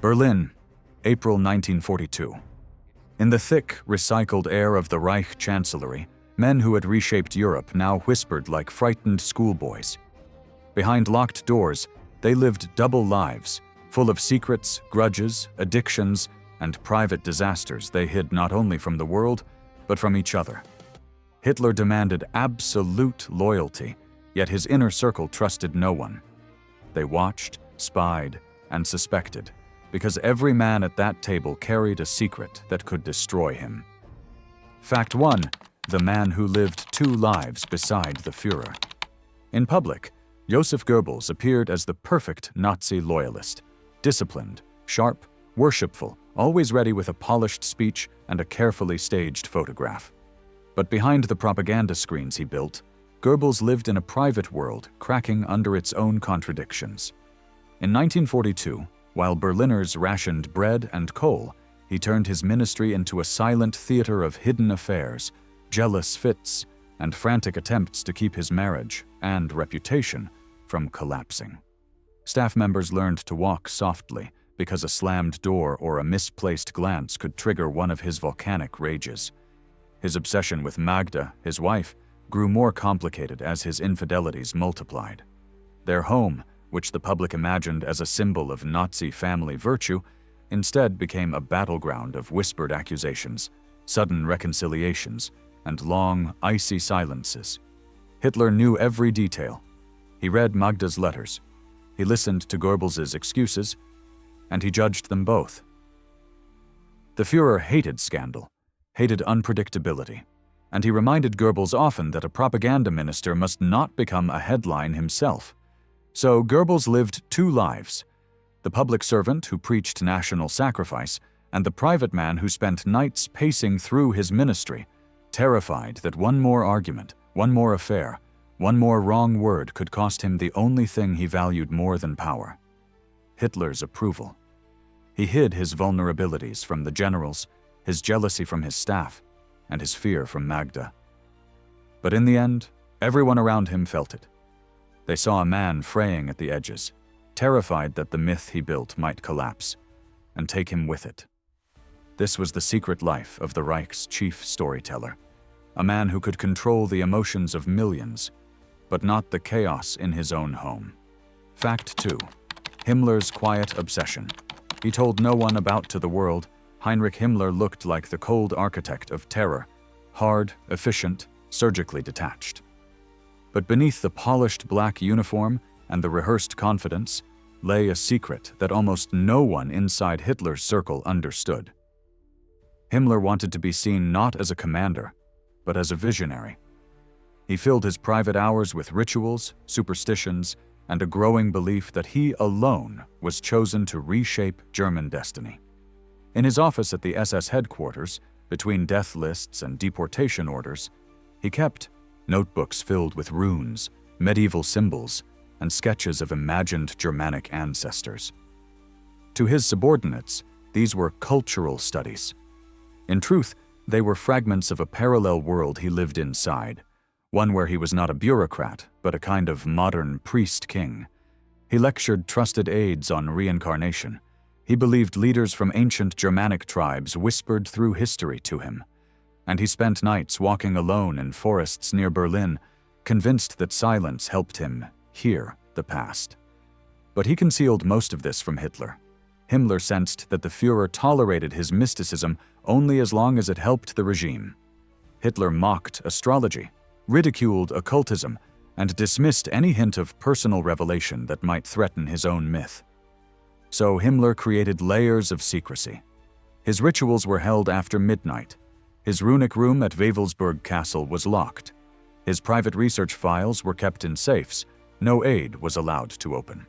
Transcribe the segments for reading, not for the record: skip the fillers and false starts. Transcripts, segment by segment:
Berlin, April 1942. In the thick, recycled air of the Reich Chancellery, men who had reshaped Europe now whispered like frightened schoolboys. Behind locked doors, they lived double lives, full of secrets, grudges, addictions, and private disasters they hid not only from the world, but from each other. Hitler demanded absolute loyalty, yet his inner circle trusted no one. They watched, spied, and suspected, because every man at that table carried a secret that could destroy him. Fact 1. The man who lived two lives beside the Führer. In public, Joseph Goebbels appeared as the perfect Nazi loyalist, disciplined, sharp, worshipful, always ready with a polished speech and a carefully staged photograph. But behind the propaganda screens he built, Goebbels lived in a private world cracking under its own contradictions. In 1942, while Berliners rationed bread and coal, he turned his ministry into a silent theater of hidden affairs, jealous fits, and frantic attempts to keep his marriage and reputation from collapsing. Staff members learned to walk softly because a slammed door or a misplaced glance could trigger one of his volcanic rages. His obsession with Magda, his wife, grew more complicated as his infidelities multiplied. Their home, which the public imagined as a symbol of Nazi family virtue, instead became a battleground of whispered accusations, sudden reconciliations, and long, icy silences. Hitler knew every detail. He read Magda's letters. He listened to Goebbels's excuses, and he judged them both. The Führer hated scandal, hated unpredictability, and he reminded Goebbels often that a propaganda minister must not become a headline himself. So Goebbels lived two lives: the public servant who preached national sacrifice, and the private man who spent nights pacing through his ministry, terrified that one more argument, one more affair, one more wrong word could cost him the only thing he valued more than power: Hitler's approval. He hid his vulnerabilities from the generals, his jealousy from his staff, and his fear from Magda. But in the end, everyone around him felt it. They saw a man fraying at the edges, terrified that the myth he built might collapse, and take him with it. This was the secret life of the Reich's chief storyteller, a man who could control the emotions of millions, but not the chaos in his own home. Fact 2. Himmler's quiet obsession. He told no one about to the world. Heinrich Himmler looked like the cold architect of terror, hard, efficient, surgically detached. But beneath the polished black uniform and the rehearsed confidence lay a secret that almost no one inside Hitler's circle understood. Himmler wanted to be seen not as a commander, but as a visionary. He filled his private hours with rituals, superstitions, and a growing belief that he alone was chosen to reshape German destiny. In his office at the SS headquarters, between death lists and deportation orders, he kept notebooks filled with runes, medieval symbols, and sketches of imagined Germanic ancestors. To his subordinates, these were cultural studies. In truth, they were fragments of a parallel world he lived inside, one where he was not a bureaucrat, but a kind of modern priest-king. He lectured trusted aides on reincarnation. He believed leaders from ancient Germanic tribes whispered through history to him. And he spent nights walking alone in forests near Berlin, convinced that silence helped him hear the past. But he concealed most of this from Hitler. Himmler sensed that the Führer tolerated his mysticism only as long as it helped the regime. Hitler mocked astrology, ridiculed occultism, and dismissed any hint of personal revelation that might threaten his own myth. So Himmler created layers of secrecy. His rituals were held after midnight. His runic room at Wewelsburg Castle was locked. His private research files were kept in safes. No aide was allowed to open.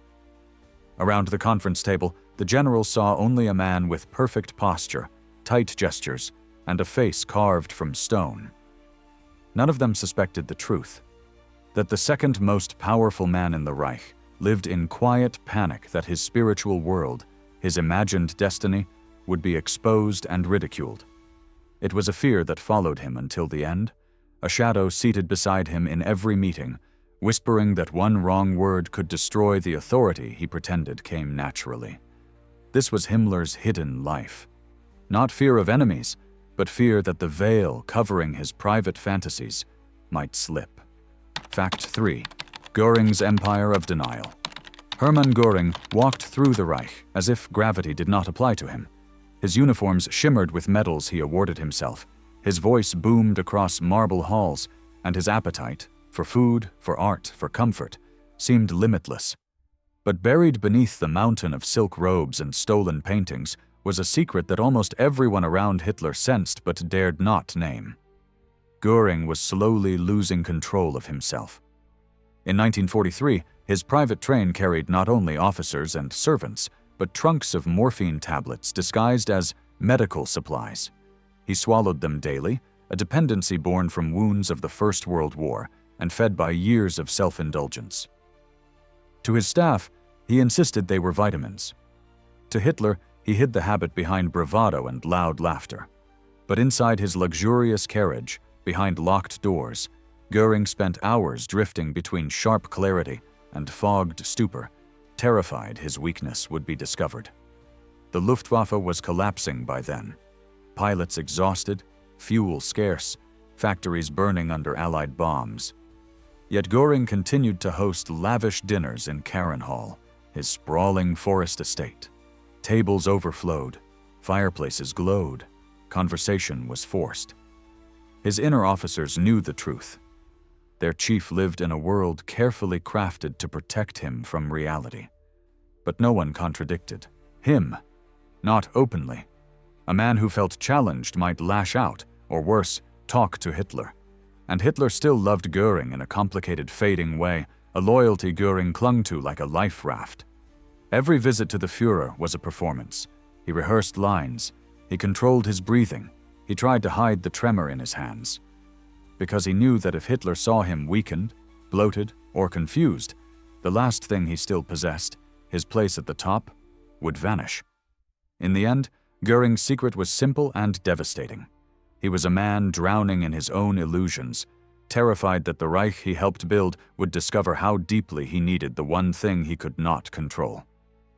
Around the conference table, the general saw only a man with perfect posture, tight gestures, and a face carved from stone. None of them suspected the truth, that the second most powerful man in the Reich lived in quiet panic that his spiritual world, his imagined destiny, would be exposed and ridiculed. It was a fear that followed him until the end, a shadow seated beside him in every meeting, whispering that one wrong word could destroy the authority he pretended came naturally. This was Himmler's hidden life. Not fear of enemies, but fear that the veil covering his private fantasies might slip. Fact 3. Göring's empire of denial. Hermann Göring walked through the Reich as if gravity did not apply to him. His uniforms shimmered with medals he awarded himself. His voice boomed across marble halls, and his appetite, for food, for art, for comfort, seemed limitless. But buried beneath the mountain of silk robes and stolen paintings was a secret that almost everyone around Hitler sensed but dared not name. Göring was slowly losing control of himself. In 1943, his private train carried not only officers and servants, but trunks of morphine tablets disguised as medical supplies. He swallowed them daily, a dependency born from wounds of the First World War and fed by years of self-indulgence. To his staff, he insisted they were vitamins. To Hitler, he hid the habit behind bravado and loud laughter. But inside his luxurious carriage, behind locked doors, Göring spent hours drifting between sharp clarity and fogged stupor, terrified his weakness would be discovered. The Luftwaffe was collapsing by then. Pilots exhausted, fuel scarce, factories burning under Allied bombs. Yet Göring continued to host lavish dinners in Karen Hall, his sprawling forest estate. Tables overflowed, fireplaces glowed, conversation was forced. His inner officers knew the truth. Their chief lived in a world carefully crafted to protect him from reality. But no one contradicted him, not openly. A man who felt challenged might lash out, or worse, talk to Hitler. And Hitler still loved Göring in a complicated, fading way, a loyalty Göring clung to like a life raft. Every visit to the Führer was a performance. He rehearsed lines. He controlled his breathing. He tried to hide the tremor in his hands. Because he knew that if Hitler saw him weakened, bloated, or confused, the last thing he still possessed, his place at the top, would vanish. In the end, Göring's secret was simple and devastating. He was a man drowning in his own illusions, terrified that the Reich he helped build would discover how deeply he needed the one thing he could not control: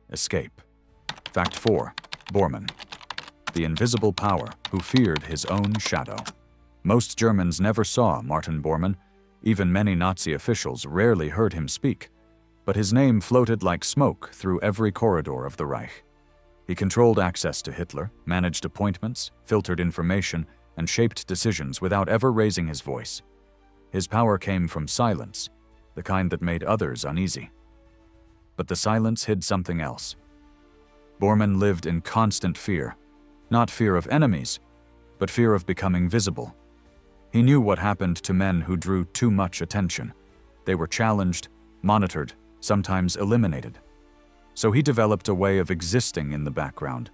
escape. Fact 4. Bormann. The invisible power who feared his own shadow. Most Germans never saw Martin Bormann. Even many Nazi officials rarely heard him speak. But his name floated like smoke through every corridor of the Reich. He controlled access to Hitler, managed appointments, filtered information, and shaped decisions without ever raising his voice. His power came from silence, the kind that made others uneasy. But the silence hid something else. Bormann lived in constant fear, not fear of enemies, but fear of becoming visible. He knew what happened to men who drew too much attention. They were challenged, monitored, sometimes eliminated. So he developed a way of existing in the background,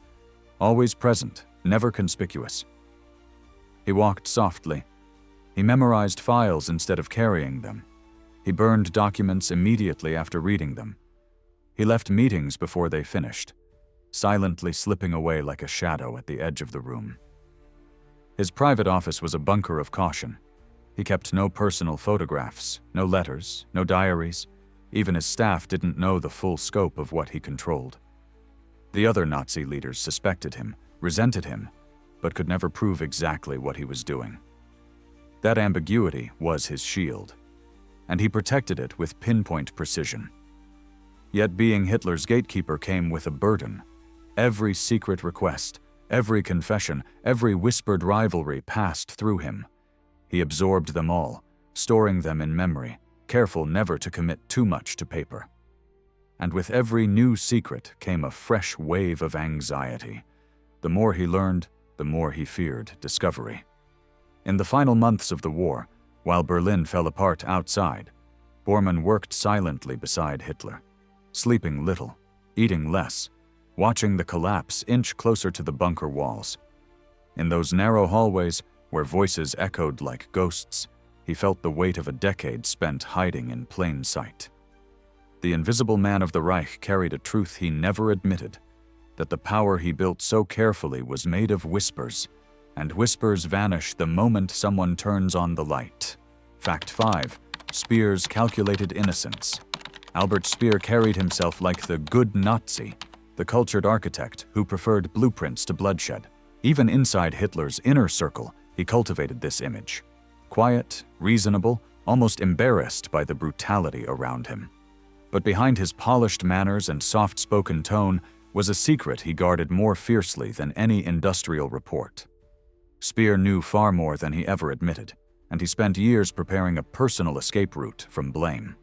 always present, never conspicuous. He walked softly. He memorized files instead of carrying them. He burned documents immediately after reading them. He left meetings before they finished, silently slipping away like a shadow at the edge of the room. His private office was a bunker of caution. He kept no personal photographs, no letters, no diaries. Even his staff didn't know the full scope of what he controlled. The other Nazi leaders suspected him, resented him, but could never prove exactly what he was doing. That ambiguity was his shield, and he protected it with pinpoint precision. Yet being Hitler's gatekeeper came with a burden. Every secret request, every confession, every whispered rivalry passed through him. He absorbed them all, storing them in memory, careful never to commit too much to paper. And with every new secret came a fresh wave of anxiety. The more he learned, the more he feared discovery. In the final months of the war, while Berlin fell apart outside, Bormann worked silently beside Hitler, sleeping little, eating less, watching the collapse inch closer to the bunker walls. In those narrow hallways, where voices echoed like ghosts, he felt the weight of a decade spent hiding in plain sight. The invisible man of the Reich carried a truth he never admitted, that the power he built so carefully was made of whispers, and whispers vanish the moment someone turns on the light. Fact 5. Speer's calculated innocence. Albert Speer carried himself like the good Nazi, the cultured architect who preferred blueprints to bloodshed. Even inside Hitler's inner circle, he cultivated this image. Quiet, reasonable, almost embarrassed by the brutality around him. But behind his polished manners and soft-spoken tone was a secret he guarded more fiercely than any industrial report. Speer knew far more than he ever admitted, and he spent years preparing a personal escape route from blame.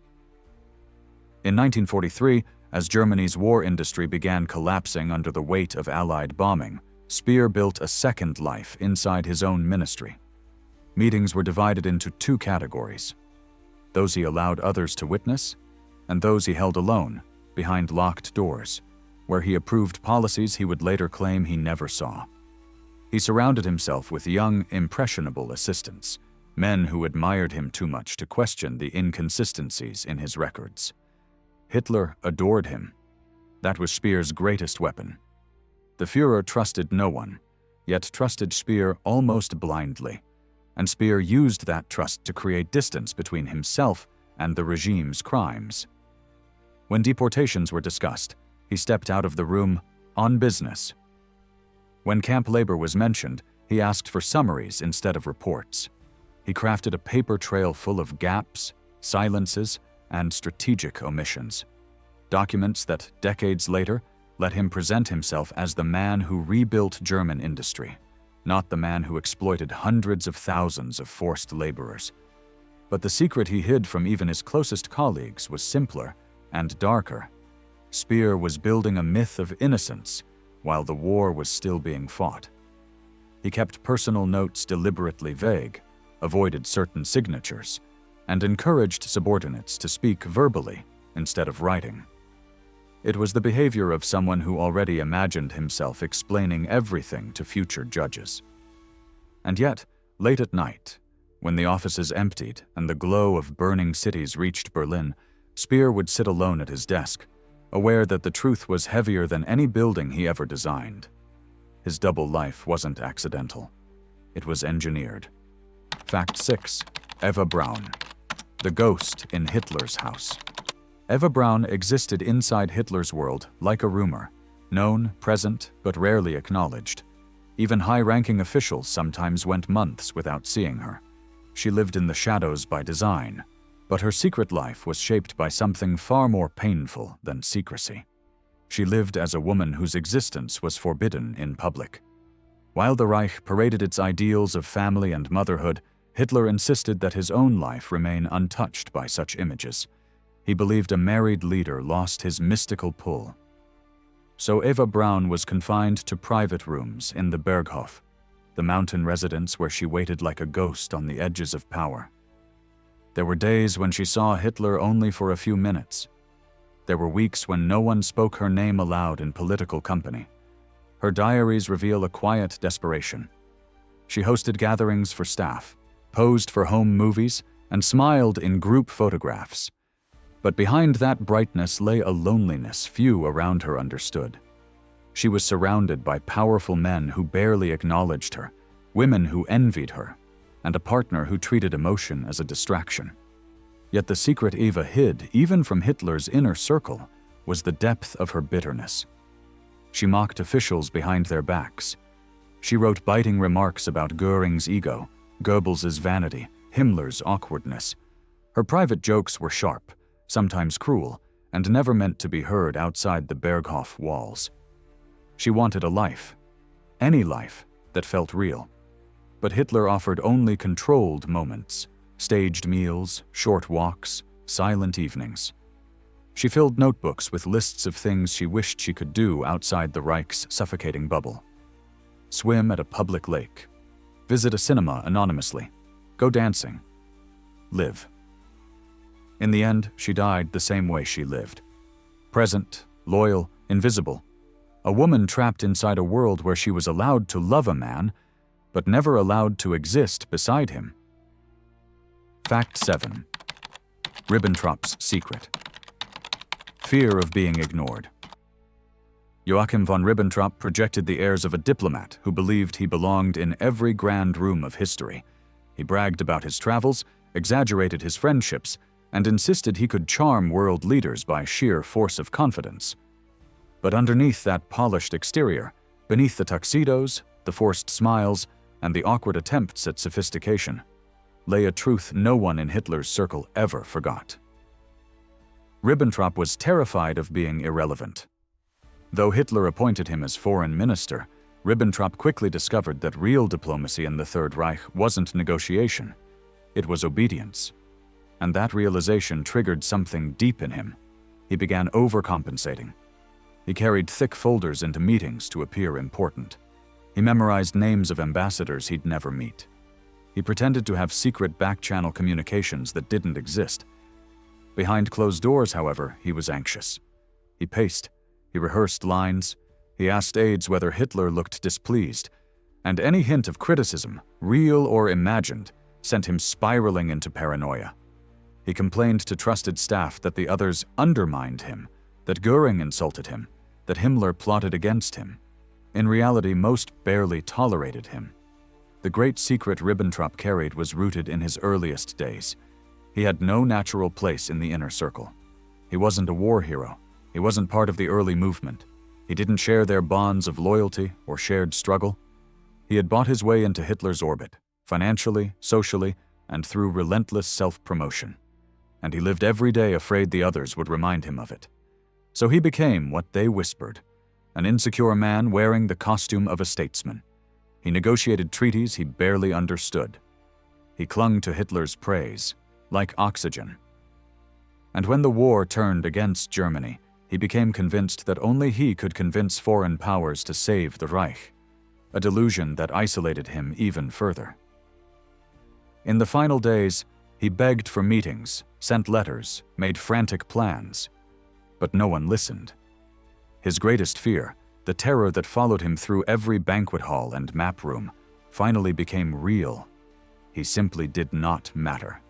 In 1943, as Germany's war industry began collapsing under the weight of Allied bombing, Speer built a second life inside his own ministry. Meetings were divided into two categories: those he allowed others to witness, and those he held alone, behind locked doors, where he approved policies he would later claim he never saw. He surrounded himself with young, impressionable assistants, men who admired him too much to question the inconsistencies in his records. Hitler adored him. That was Speer's greatest weapon. The Führer trusted no one, yet trusted Speer almost blindly, and Speer used that trust to create distance between himself and the regime's crimes. When deportations were discussed, he stepped out of the room on business. When camp labor was mentioned, he asked for summaries instead of reports. He crafted a paper trail full of gaps, silences, and strategic omissions. Documents that, decades later, let him present himself as the man who rebuilt German industry, not the man who exploited hundreds of thousands of forced laborers. But the secret he hid from even his closest colleagues was simpler and darker. Speer was building a myth of innocence while the war was still being fought. He kept personal notes deliberately vague, avoided certain signatures, and encouraged subordinates to speak verbally instead of writing. It was the behavior of someone who already imagined himself explaining everything to future judges. And yet, late at night, when the offices emptied and the glow of burning cities reached Berlin, Speer would sit alone at his desk, aware that the truth was heavier than any building he ever designed. His double life wasn't accidental. It was engineered. Fact 6. Eva Braun. The ghost in Hitler's house. Eva Braun existed inside Hitler's world like a rumor, known, present, but rarely acknowledged. Even high-ranking officials sometimes went months without seeing her. She lived in the shadows by design, but her secret life was shaped by something far more painful than secrecy. She lived as a woman whose existence was forbidden in public. While the Reich paraded its ideals of family and motherhood, Hitler insisted that his own life remain untouched by such images. He believed a married leader lost his mystical pull. So Eva Braun was confined to private rooms in the Berghof, the mountain residence where she waited like a ghost on the edges of power. There were days when she saw Hitler only for a few minutes. There were weeks when no one spoke her name aloud in political company. Her diaries reveal a quiet desperation. She hosted gatherings for staff, posed for home movies, and smiled in group photographs. But behind that brightness lay a loneliness few around her understood. She was surrounded by powerful men who barely acknowledged her, women who envied her, and a partner who treated emotion as a distraction. Yet the secret Eva hid, even from Hitler's inner circle, was the depth of her bitterness. She mocked officials behind their backs. She wrote biting remarks about Göring's ego, Goebbels' vanity, Himmler's awkwardness. Her private jokes were sharp, sometimes cruel, and never meant to be heard outside the Berghof walls. She wanted a life, any life, that felt real. But Hitler offered only controlled moments, staged meals, short walks, silent evenings. She filled notebooks with lists of things she wished she could do outside the Reich's suffocating bubble. Swim at a public lake, visit a cinema anonymously, go dancing, live. In the end, she died the same way she lived. Present, loyal, invisible. A woman trapped inside a world where she was allowed to love a man, but never allowed to exist beside him. Fact 7. Ribbentrop's secret. Fear of being ignored. Joachim von Ribbentrop projected the airs of a diplomat who believed he belonged in every grand room of history. He bragged about his travels, exaggerated his friendships, and insisted he could charm world leaders by sheer force of confidence. But underneath that polished exterior, beneath the tuxedos, the forced smiles, and the awkward attempts at sophistication, lay a truth no one in Hitler's circle ever forgot. Ribbentrop was terrified of being irrelevant. Though Hitler appointed him as foreign minister, Ribbentrop quickly discovered that real diplomacy in the Third Reich wasn't negotiation, it was obedience. And that realization triggered something deep in him. He began overcompensating. He carried thick folders into meetings to appear important. He memorized names of ambassadors he'd never meet. He pretended to have secret back-channel communications that didn't exist. Behind closed doors, however, he was anxious. He paced. He rehearsed lines. He asked aides whether Hitler looked displeased. And any hint of criticism, real or imagined, sent him spiraling into paranoia. He complained to trusted staff that the others undermined him, that Göring insulted him, that Himmler plotted against him. In reality, most barely tolerated him. The great secret Ribbentrop carried was rooted in his earliest days. He had no natural place in the inner circle. He wasn't a war hero. He wasn't part of the early movement. He didn't share their bonds of loyalty or shared struggle. He had bought his way into Hitler's orbit, financially, socially, and through relentless self-promotion. And he lived every day afraid the others would remind him of it. So he became what they whispered, an insecure man wearing the costume of a statesman. He negotiated treaties he barely understood. He clung to Hitler's praise, like oxygen. And when the war turned against Germany, he became convinced that only he could convince foreign powers to save the Reich, a delusion that isolated him even further. In the final days, he begged for meetings, sent letters, made frantic plans, but no one listened. His greatest fear, the terror that followed him through every banquet hall and map room, finally became real. He simply did not matter.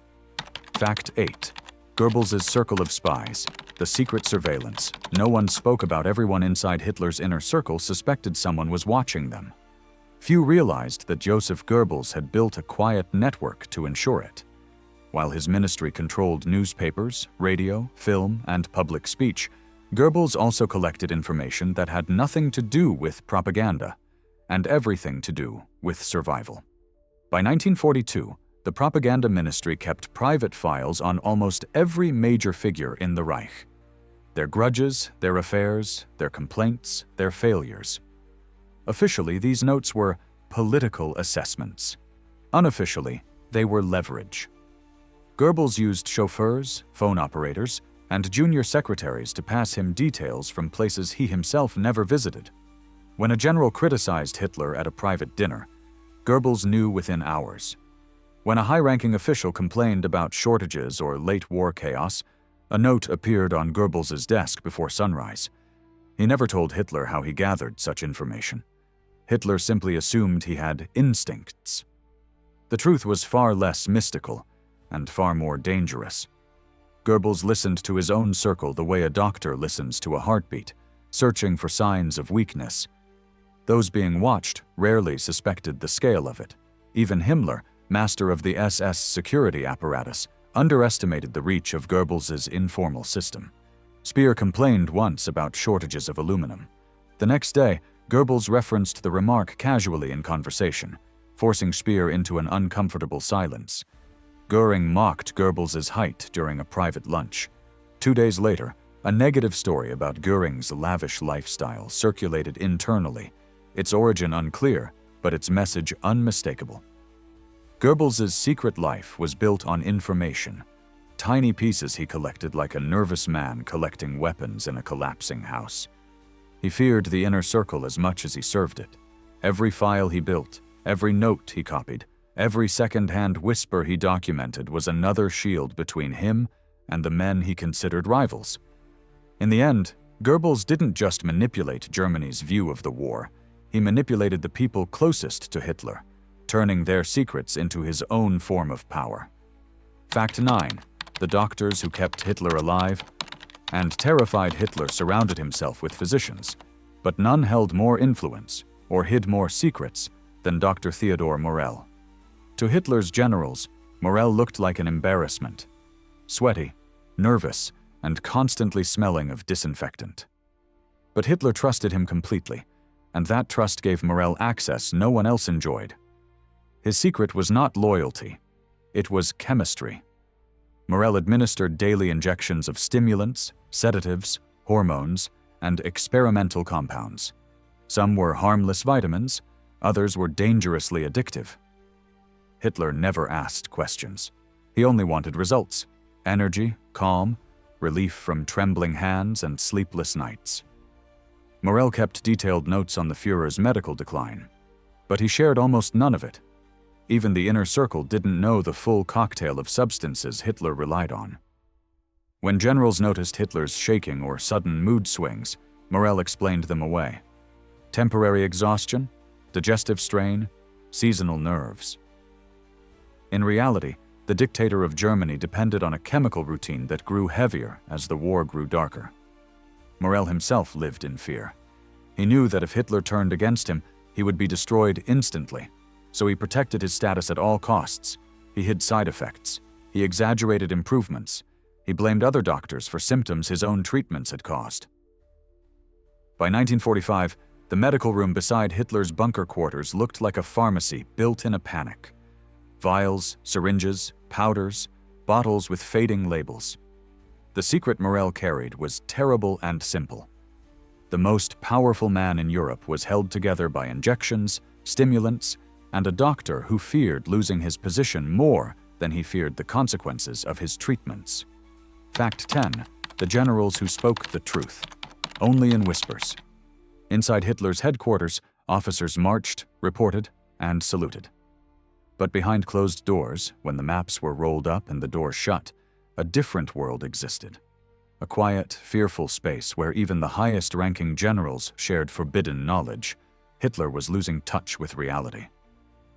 Fact 8. Goebbels' circle of spies, the secret surveillance. No one spoke about everyone inside Hitler's inner circle suspected someone was watching them. Few realized that Joseph Goebbels had built a quiet network to ensure it. While his ministry controlled newspapers, radio, film, and public speech, Goebbels also collected information that had nothing to do with propaganda and everything to do with survival. By 1942, the propaganda ministry kept private files on almost every major figure in the Reich. Their grudges, their affairs, their complaints, their failures. Officially, these notes were political assessments. Unofficially, they were leverage. Goebbels used chauffeurs, phone operators, and junior secretaries to pass him details from places he himself never visited. When a general criticized Hitler at a private dinner, Goebbels knew within hours. When a high-ranking official complained about shortages or late war chaos, a note appeared on Goebbels' desk before sunrise. He never told Hitler how he gathered such information. Hitler simply assumed he had instincts. The truth was far less mystical and far more dangerous. Goebbels listened to his own circle the way a doctor listens to a heartbeat, searching for signs of weakness. Those being watched rarely suspected the scale of it. Even Himmler, master of the SS security apparatus, underestimated the reach of Goebbels' informal system. Speer complained once about shortages of aluminum. The next day, Goebbels referenced the remark casually in conversation, forcing Speer into an uncomfortable silence. Göring mocked Goebbels' height during a private lunch. 2 days later, a negative story about Göring's lavish lifestyle circulated internally, its origin unclear, but its message unmistakable. Goebbels' secret life was built on information, tiny pieces he collected like a nervous man collecting weapons in a collapsing house. He feared the inner circle as much as he served it. Every file he built, every note he copied, every second-hand whisper he documented was another shield between him and the men he considered rivals. In the end, Goebbels didn't just manipulate Germany's view of the war, he manipulated the people closest to Hitler, turning their secrets into his own form of power. Fact 9. The doctors who kept Hitler alive and terrified Hitler surrounded himself with physicians, but none held more influence or hid more secrets than Dr. Theodor Morell. To Hitler's generals, Morell looked like an embarrassment, sweaty, nervous, and constantly smelling of disinfectant. But Hitler trusted him completely, and that trust gave Morell access no one else enjoyed. His secret was not loyalty, it was chemistry. Morell administered daily injections of stimulants, sedatives, hormones, and experimental compounds. Some were harmless vitamins, others were dangerously addictive. Hitler never asked questions. He only wanted results: energy, calm, relief from trembling hands and sleepless nights. Morell kept detailed notes on the Führer's medical decline, but he shared almost none of it. Even the inner circle didn't know the full cocktail of substances Hitler relied on. When generals noticed Hitler's shaking or sudden mood swings, Morell explained them away. Temporary exhaustion, digestive strain, seasonal nerves. In reality, the dictator of Germany depended on a chemical routine that grew heavier as the war grew darker. Morell himself lived in fear. He knew that if Hitler turned against him, he would be destroyed instantly, so he protected his status at all costs. He hid side effects. He exaggerated improvements. He blamed other doctors for symptoms his own treatments had caused. By 1945, the medical room beside Hitler's bunker quarters looked like a pharmacy built in a panic. Vials, syringes, powders, bottles with fading labels. The secret Morell carried was terrible and simple. The most powerful man in Europe was held together by injections, stimulants, and a doctor who feared losing his position more than he feared the consequences of his treatments. Fact 10. The generals who spoke the truth, only in whispers. Inside Hitler's headquarters, officers marched, reported, and saluted. But behind closed doors, when the maps were rolled up and the doors shut, a different world existed. A quiet, fearful space where even the highest-ranking generals shared forbidden knowledge. Hitler was losing touch with reality.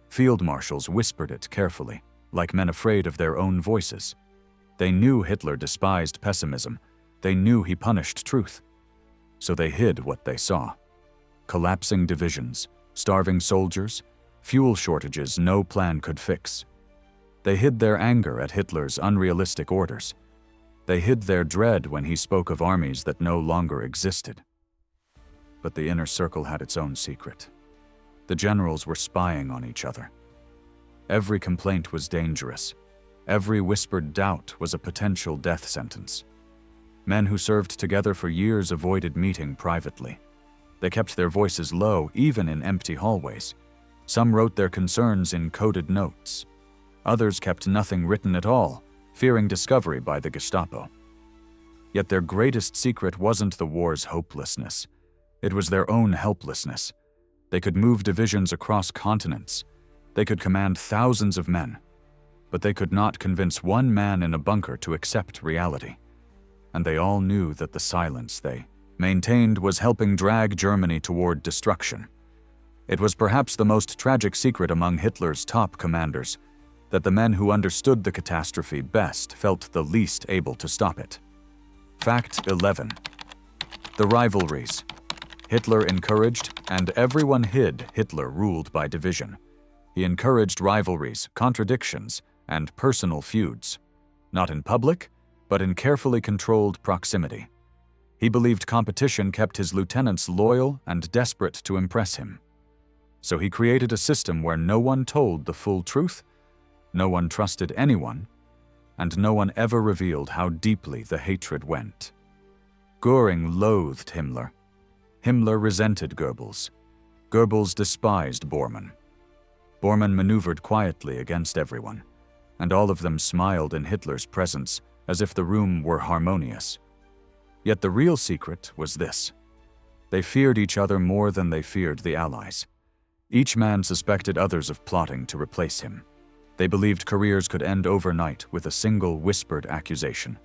Field marshals whispered it carefully, like men afraid of their own voices. They knew Hitler despised pessimism. They knew he punished truth. So they hid what they saw. Collapsing divisions, starving soldiers, fuel shortages no plan could fix. They hid their anger at Hitler's unrealistic orders. They hid their dread when he spoke of armies that no longer existed. But the inner circle had its own secret. The generals were spying on each other. Every complaint was dangerous. Every whispered doubt was a potential death sentence. Men who served together for years avoided meeting privately. They kept their voices low, even in empty hallways. Some wrote their concerns in coded notes. Others kept nothing written at all, fearing discovery by the Gestapo. Yet their greatest secret wasn't the war's hopelessness. It was their own helplessness. They could move divisions across continents. They could command thousands of men. But they could not convince one man in a bunker to accept reality. And they all knew that the silence they maintained was helping drag Germany toward destruction. It was perhaps the most tragic secret among Hitler's top commanders, that the men who understood the catastrophe best felt the least able to stop it. Fact 11. The rivalries. Hitler encouraged, and everyone hid Hitler ruled by division. He encouraged rivalries, contradictions, and personal feuds. Not in public, but in carefully controlled proximity. He believed competition kept his lieutenants loyal and desperate to impress him. So he created a system where no one told the full truth, no one trusted anyone, and no one ever revealed how deeply the hatred went. Göring loathed Himmler. Himmler resented Goebbels. Goebbels despised Bormann. Bormann maneuvered quietly against everyone, and all of them smiled in Hitler's presence as if the room were harmonious. Yet the real secret was this. They feared each other more than they feared the Allies. Each man suspected others of plotting to replace him. They believed careers could end overnight with a single whispered accusation.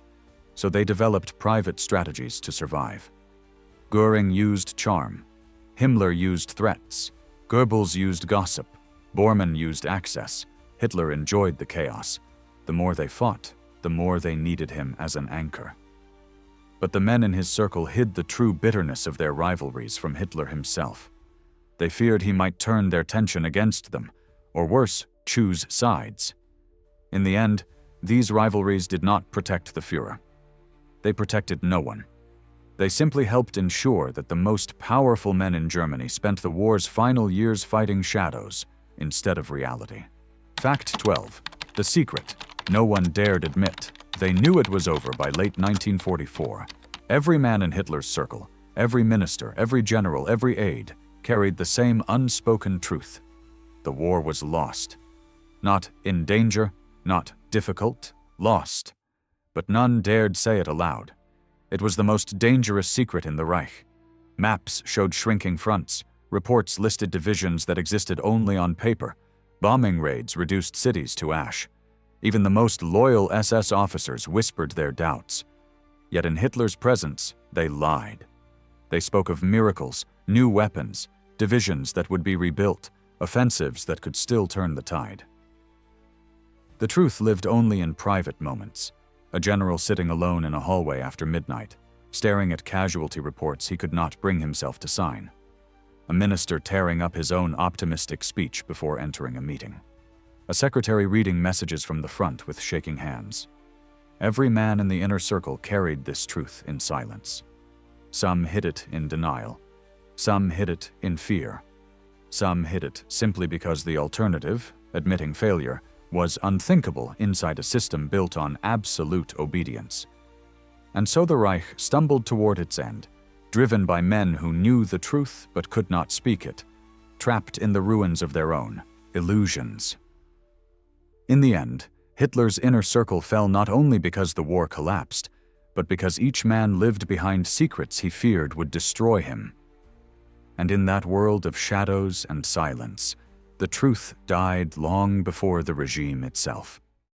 So they developed private strategies to survive. Göring used charm. Himmler used threats. Goebbels used gossip. Bormann used access. Hitler enjoyed the chaos. The more they fought, the more they needed him as an anchor. But the men in his circle hid the true bitterness of their rivalries from Hitler himself. They feared he might turn their tension against them, or worse, choose sides. In the end, these rivalries did not protect the Führer. They protected no one. They simply helped ensure that the most powerful men in Germany spent the war's final years fighting shadows instead of reality. Fact 12. The secret no one dared admit. They knew it was over by late 1944. Every man in Hitler's circle, every minister, every general, every aide, carried the same unspoken truth. The war was lost. Not in danger, not difficult, lost. But none dared say it aloud. It was the most dangerous secret in the Reich. Maps showed shrinking fronts. Reports listed divisions that existed only on paper. Bombing raids reduced cities to ash. Even the most loyal SS officers whispered their doubts. Yet in Hitler's presence, they lied. They spoke of miracles, new weapons, divisions that would be rebuilt, offensives that could still turn the tide. The truth lived only in private moments. A general sitting alone in a hallway after midnight, staring at casualty reports he could not bring himself to sign. A minister tearing up his own optimistic speech before entering a meeting. A secretary reading messages from the front with shaking hands. Every man in the inner circle carried this truth in silence. Some hid it in denial. Some hid it in fear. Some hid it simply because the alternative, admitting failure, was unthinkable inside a system built on absolute obedience. And so the Reich stumbled toward its end, driven by men who knew the truth but could not speak it, trapped in the ruins of their own illusions. In the end, Hitler's inner circle fell not only because the war collapsed, but because each man lived behind secrets he feared would destroy him. And in that world of shadows and silence, the truth died long before the regime itself.